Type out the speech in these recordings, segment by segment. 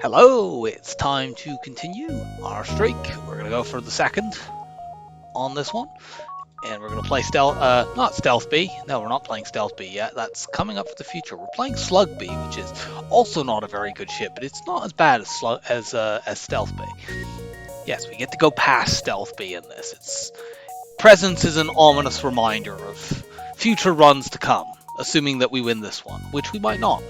Hello, it's time to continue our streak. We're going to go for the second on this one. And we're going to play not Stealth B. No, we're not playing Stealth B yet. That's coming up for the future. We're playing Slug B, which is also not a very good ship, but it's not as bad as Stealth B. Yes, we get to go past Stealth B in this. Its presence is an ominous reminder of future runs to come, assuming that we win this one, which we might not.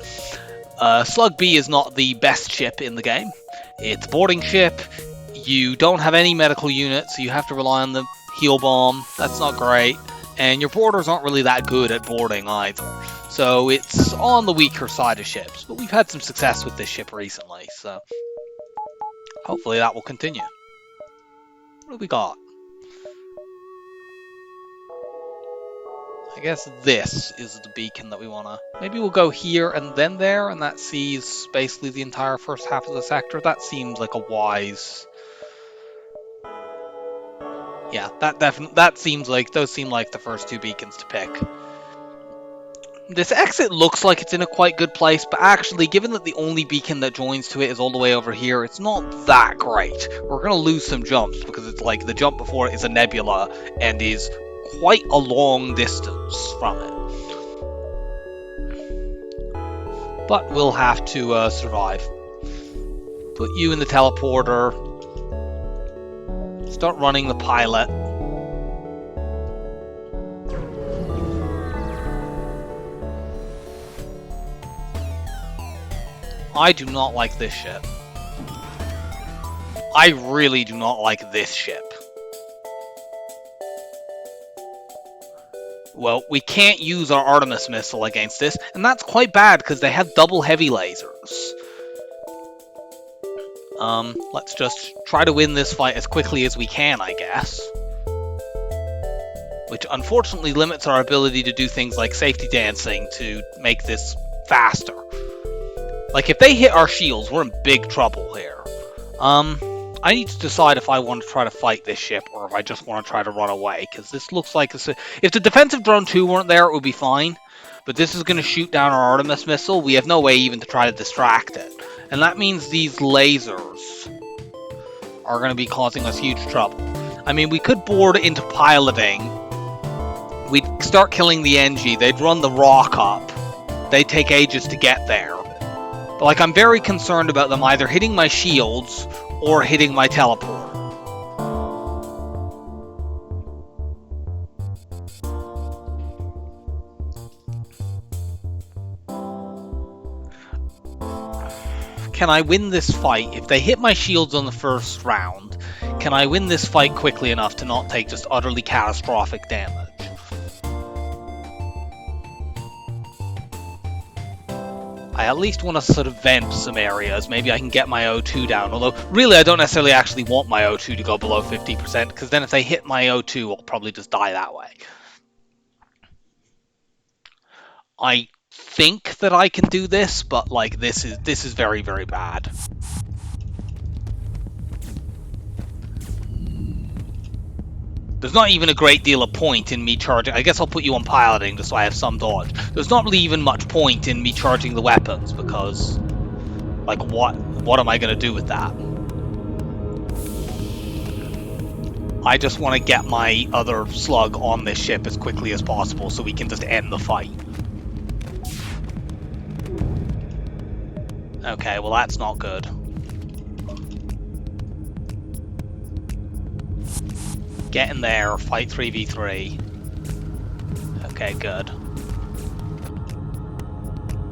Slug B is not the best ship in the game. It's a boarding ship. You don't have any medical units, so you have to rely on the heal bomb. That's not great. And your boarders aren't really that good at boarding either. So it's on the weaker side of ships. But we've had some success with this ship recently, so hopefully that will continue. What do we got? I guess this is the beacon that we want to... Maybe we'll go here and then there, and that sees basically the entire first half of the sector. That seems like a wise... Yeah, that seems like... Those seem like the first two beacons to pick. This exit looks like it's in a quite good place, but actually, given that the only beacon that joins to it is all the way over here, it's not that great. We're going to lose some jumps, because it's like the jump before it is a nebula, and is quite a long distance from it. But we'll have to survive. Put you in the teleporter. Start running the pilot. I do not like this ship. I really do not like this ship. Well, we can't use our Artemis missile against this, and that's quite bad because they have double heavy lasers. Let's just try to win this fight as quickly as we can, I guess. Which unfortunately limits our ability to do things like safety dancing to make this faster. Like, if they hit our shields, we're in big trouble here. I need to decide if I want to try to fight this ship or if I just want to try to run away, because this looks like if the defensive drone 2 weren't there, it would be fine. But this is going to shoot down our Artemis missile. We have no way even to try to distract it. And that means these lasers are going to be causing us huge trouble. I mean, we could board into piloting. We'd start killing the NG. They'd run the rock up. They'd take ages to get there. But, like, I'm very concerned about them either hitting my shields or hitting my teleporter. Can I win this fight? If they hit my shields on the first round, can I win this fight quickly enough to not take just utterly catastrophic damage? I at least want to sort of vent some areas. Maybe I can get my O2 down. Although, really, I don't necessarily actually want my O2 to go below 50%, because then if they hit my O2, I'll probably just die that way. I think that I can do this, but, like, this is very, very bad. There's not even a great deal of point in me charging. I guess I'll put you on piloting just so I have some dodge. There's not really even much point in me charging the weapons because, like, what am I going to do with that? I just want to get my other slug on this ship as quickly as possible so we can just end the fight. Okay, well that's not good. Get in there, fight 3v3. Okay, good.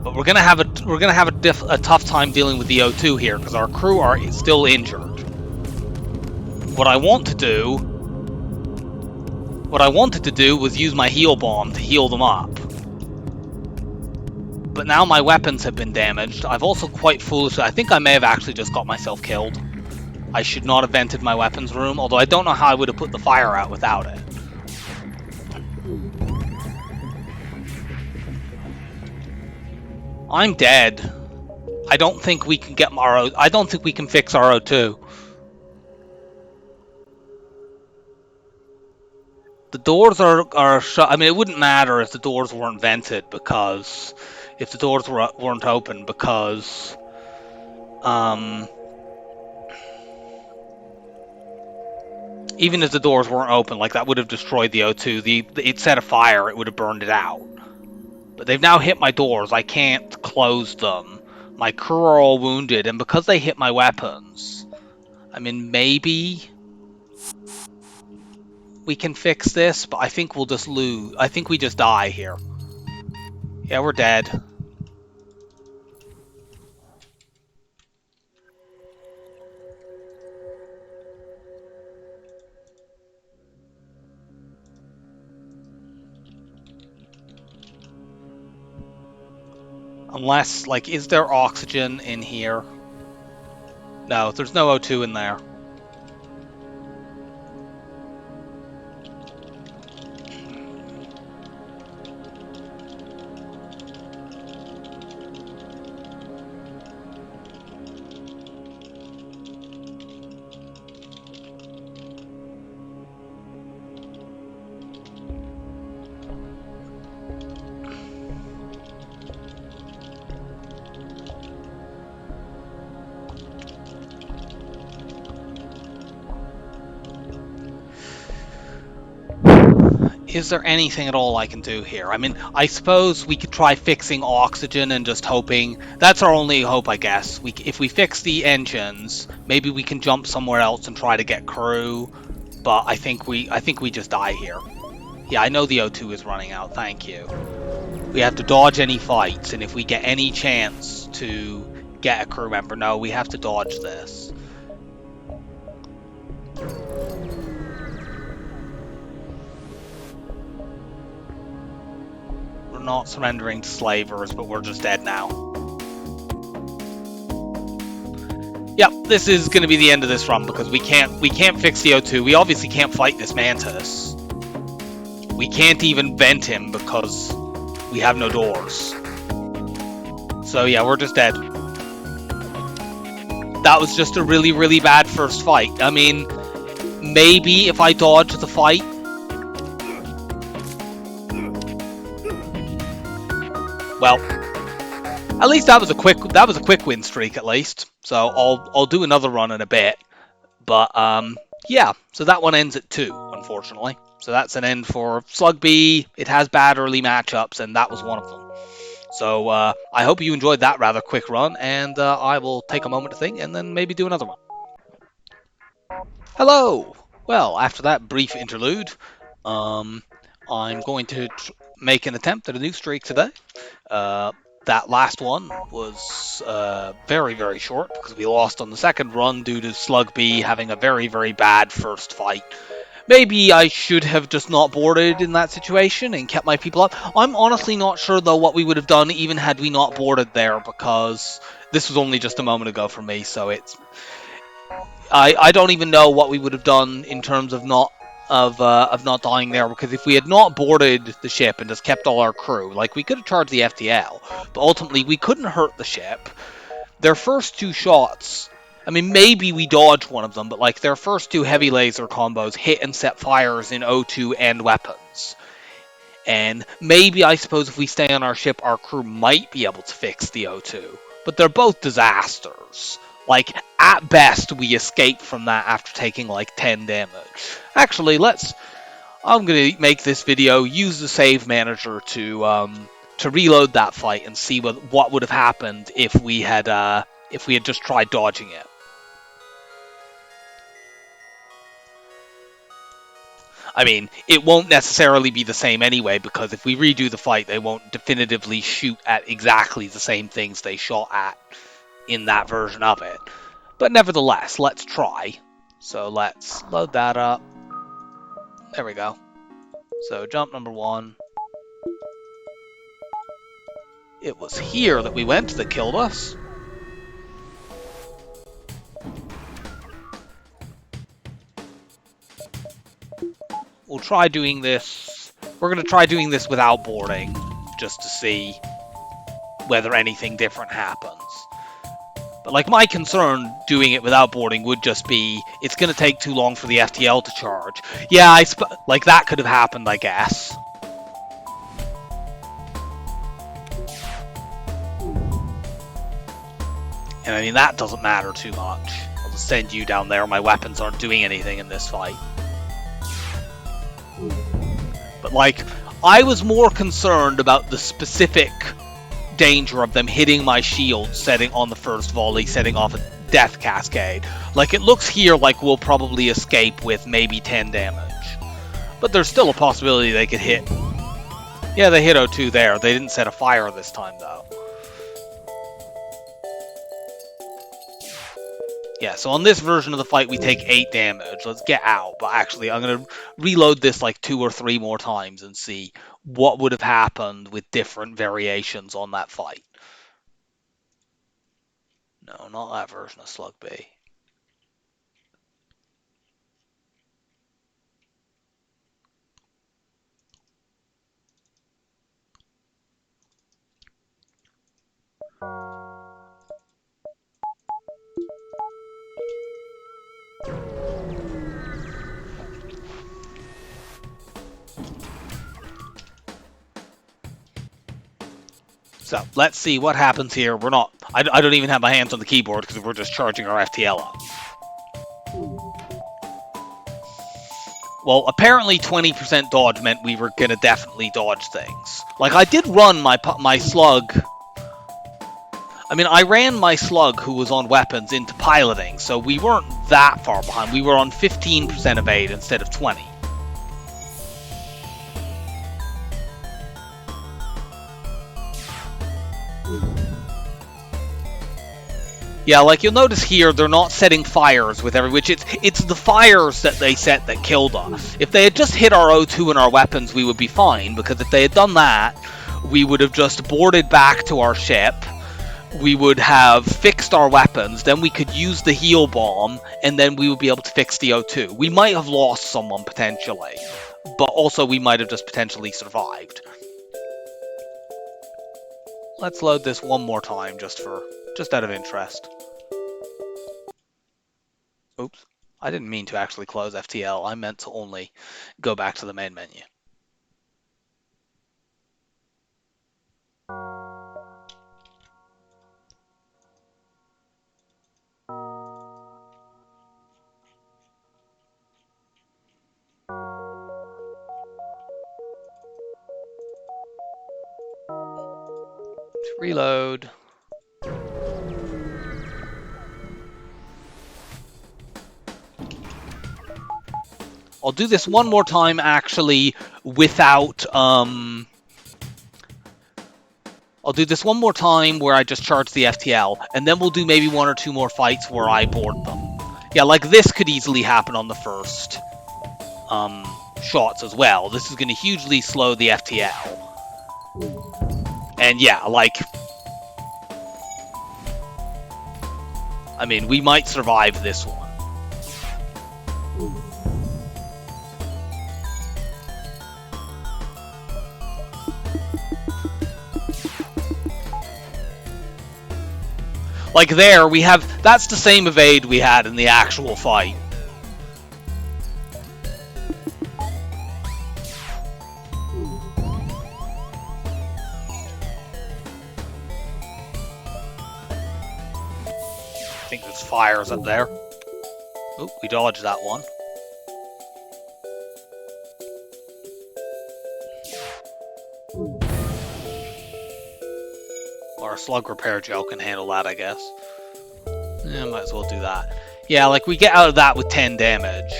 But we're gonna have a tough time dealing with the O2 here because our crew are still injured. What I wanted to do was use my heal bomb to heal them up. But now my weapons have been damaged. I've also quite foolishly, I think I may have actually just got myself killed. I should not have vented my weapons room, although I don't know how I would have put the fire out without it. I'm dead. I don't think we can get I don't think we can fix our O2. The doors are shut. I mean, it wouldn't matter if the doors weren't vented, because if the doors weren't open, because Even if the doors weren't open, like, that would have destroyed the O2. It set a fire, it would have burned it out. But they've now hit my doors. I can't close them. My crew are all wounded, and because they hit my weapons, I mean, maybe we can fix this, but I think we'll just lose. I think we just die here. Yeah, we're dead. Unless, like, is there oxygen in here? No, there's no O2 in there. Is there anything at all I can do here? I mean, I suppose we could try fixing oxygen and just hoping. That's our only hope, I guess. If we fix the engines, maybe we can jump somewhere else and try to get crew. But I think we just die here. Yeah, I know the O2 is running out. Thank you. We have to dodge any fights, and if we get any chance to get a crew member, no, we have to dodge this. We're not surrendering to slavers, but we're just dead now. Yep, this is going to be the end of this run because we can't fix the O2. We obviously can't fight this mantis. We can't even vent him because we have no doors. So yeah, we're just dead. That was just a really, really bad first fight. I mean, maybe if I dodge the fight. Well, at least that was a quick win streak at least. So I'll do another run in a bit. But yeah, so that one ends at 2, unfortunately. So that's an end for Slug B. It has bad early matchups, and that was one of them. So I hope you enjoyed that rather quick run, and I will take a moment to think and then maybe do another one. Hello! Well, after that brief interlude, I'm going to make an attempt at a new streak today. That last one was very, very short because we lost on the second run due to Slug B having a very, very bad first fight. Maybe I should have just not boarded in that situation and kept my people up. I'm honestly not sure, though, what we would have done even had we not boarded there, because this was only just a moment ago for me, so it's... I don't even know what we would have done in terms of not dying there, because if we had not boarded the ship and just kept all our crew, like, we could have charged the FTL, but ultimately we couldn't hurt the ship. Their first 2 shots... I mean, maybe we dodged one of them, but like their first 2 heavy laser combos hit and set fires in O2 and weapons. And maybe, I suppose, if we stay on our ship, our crew might be able to fix the O2. But they're both disasters. Like, at best, we escaped from that after taking like 10 damage. Actually, I'm going to make this video, use the save manager to reload that fight and see what would have happened if we had just tried dodging it. I mean, it won't necessarily be the same anyway, because if we redo the fight, they won't definitively shoot at exactly the same things they shot at in that version of it. But nevertheless, let's try. So let's load that up. There we go. So jump number 1. It was here that we went that killed us. We'll try doing this. We're going to try doing this without boarding, just to see whether anything different happens. But like, my concern doing it without boarding would just be it's going to take too long for the FTL to charge. Yeah, like that could have happened, I guess. And I mean, that doesn't matter too much. I'll just send you down there. My weapons aren't doing anything in this fight. But, like, I was more concerned about the specific danger of them hitting my shield, setting on the first volley, setting off a death cascade. Like, it looks here like we'll probably escape with maybe 10 damage. But there's still a possibility they could hit. Yeah, they hit O2 there. They didn't set a fire this time, though. Yeah, so on this version of the fight, we take 8 damage. Let's get out. But actually, I'm going to reload this like 2 or 3 more times and see what would have happened with different variations on that fight. No, not that version of Slug B. So, let's see what happens here. We're not... I don't even have my hands on the keyboard because we're just charging our FTL up. Well, apparently 20% dodge meant we were going to definitely dodge things. Like, I did run my slug... I mean, I ran my slug who was on weapons into piloting, so we weren't that far behind. We were on 15% evade instead of 20. Yeah, like you'll notice here, they're not setting fires with which it's the fires that they set that killed us. If they had just hit our O2 and our weapons, we would be fine, because if they had done that, we would have just boarded back to our ship, we would have fixed our weapons, then we could use the heal bomb, and then we would be able to fix the O2. We might have lost someone, potentially, but also we might have just potentially survived. Let's load this one more time, just out of interest. Oops. I didn't mean to actually close FTL. I meant to only go back to the main menu. Reload. I'll do this one more time, actually, without, I'll do this one more time where I just charge the FTL, and then we'll do maybe 1 or 2 more fights where I board them. Yeah, like this could easily happen on the first, shots as well. This is going to hugely slow the FTL. And yeah, like... I mean, we might survive this one. Like there, we have... That's the same evade we had in the actual fight. I think there's fires up there. Oh, we dodged that one. Our slug repair gel can handle that, I guess. Yeah, might as well do that. Yeah, like we get out of that with 10 damage.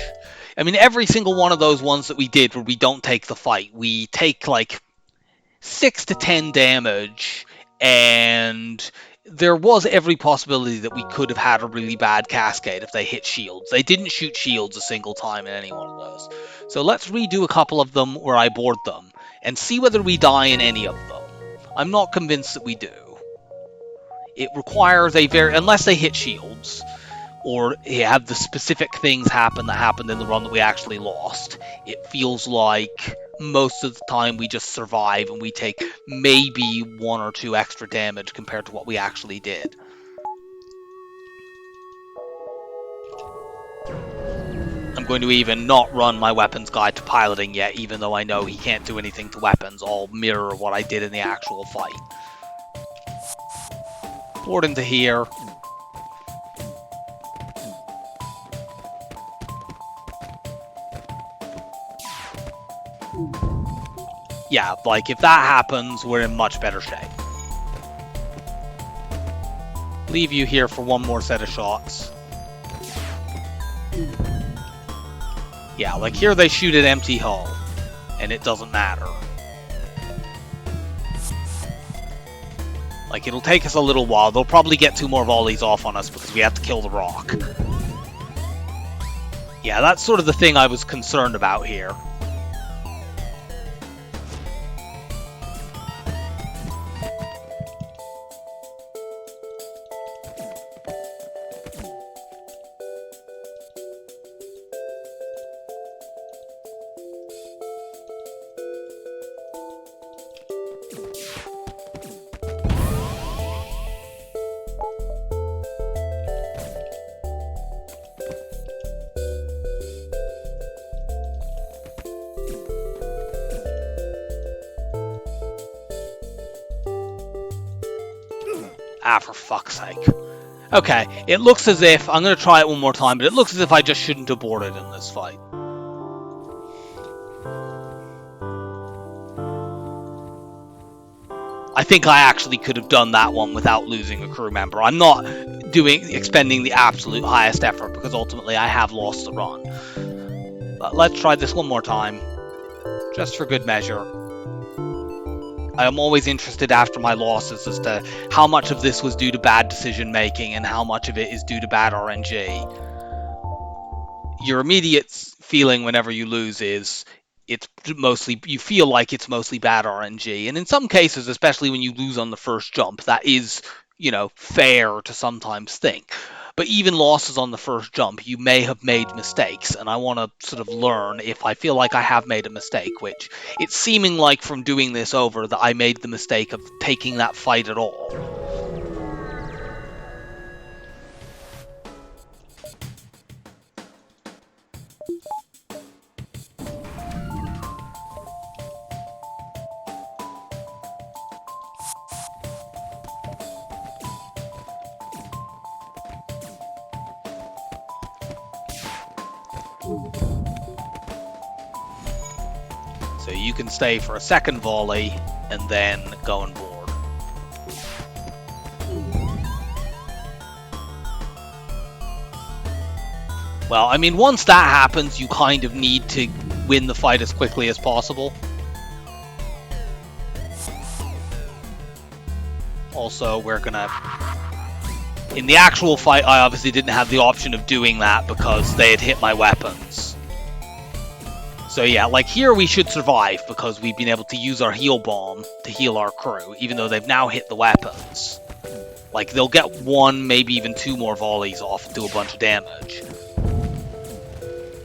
I mean, every single one of those ones that we did where we don't take the fight, we take like 6 to 10 damage, and there was every possibility that we could have had a really bad cascade if they hit shields. They didn't shoot shields a single time in any one of those. So let's redo a couple of them where I board them, and see whether we die in any of them. I'm not convinced that we do. It requires a very... Unless they hit shields, or have the specific things happen that happened in the run that we actually lost, it feels like most of the time we just survive and we take maybe 1 or 2 extra damage compared to what we actually did. I'm going to even not run my weapons guide to piloting yet, even though I know he can't do anything to weapons. I'll mirror what I did in the actual fight. Board into here. yeah, like if that happens, we're in much better shape. Leave you here for one more set of shots. Yeah, like here they shoot at empty hull, and it doesn't matter. Like, it'll take us a little while. They'll probably get 2 more volleys off on us because we have to kill the rock. Yeah, that's sort of the thing I was concerned about here. Ah, for fuck's sake. Okay, it looks as if... I'm going to try it one more time, but it looks as if I just shouldn't have boarded in this fight. I think I actually could have done that one without losing a crew member. I'm not expending the absolute highest effort, because ultimately I have lost the run. But let's try this one more time, just for good measure. I'm always interested after my losses as to how much of this was due to bad decision making and how much of it is due to bad RNG. Your immediate feeling whenever you lose is it's mostly, you feel like it's mostly bad RNG, and in some cases, especially when you lose on the first jump, that is, you know, fair to sometimes think. But even losses on the first jump, you may have made mistakes, and I want to sort of learn if I feel like I have made a mistake, which it's seeming like from doing this over that I made the mistake of taking that fight at all. So you can stay for a second volley and then go and board. Well, I mean, once that happens, you kind of need to win the fight as quickly as possible. Also, we're gonna... In the actual fight, I obviously didn't have the option of doing that because they had hit my weapons. So yeah, like here we should survive because we've been able to use our heal bomb to heal our crew, even though they've now hit the weapons. Like, they'll get 1, maybe even 2 more volleys off and do a bunch of damage.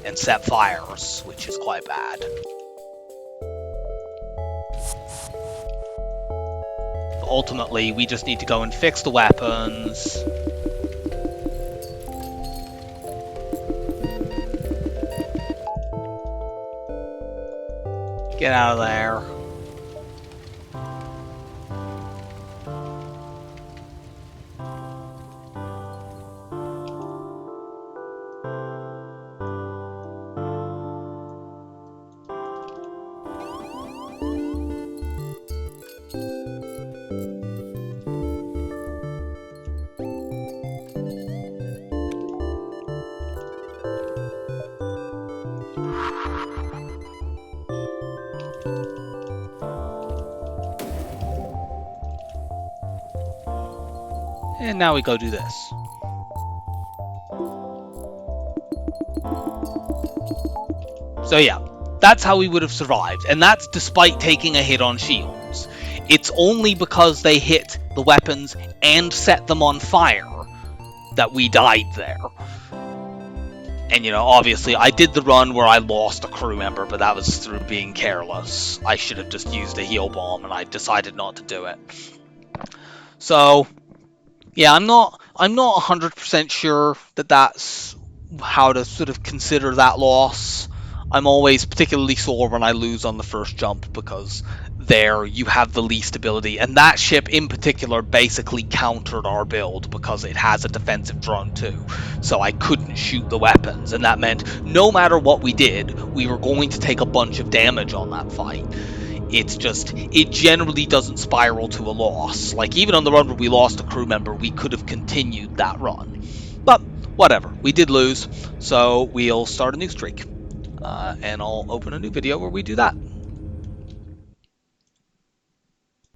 And set fires, which is quite bad. But ultimately, we just need to go and fix the weapons. Get out of there. And now we go do this. So yeah, that's how we would have survived, and that's despite taking a hit on shields. It's only because they hit the weapons and set them on fire that we died there. And, you know, obviously I did the run where I lost a crew member, but that was through being careless. I should have just used a heal bomb, and I decided not to do it. So... yeah, I'm not 100% sure that that's how to sort of consider that loss. I'm always particularly sore when I lose on the first jump because there you have the least ability, and that ship in particular basically countered our build because it has a defensive drone too, so I couldn't shoot the weapons, and that meant no matter what we did, we were going to take a bunch of damage on that fight. It's just, it generally doesn't spiral to a loss. Like, even on the run where we lost a crew member, we could have continued that run. But whatever, we did lose, so we'll start a new streak. And I'll open a new video where we do that.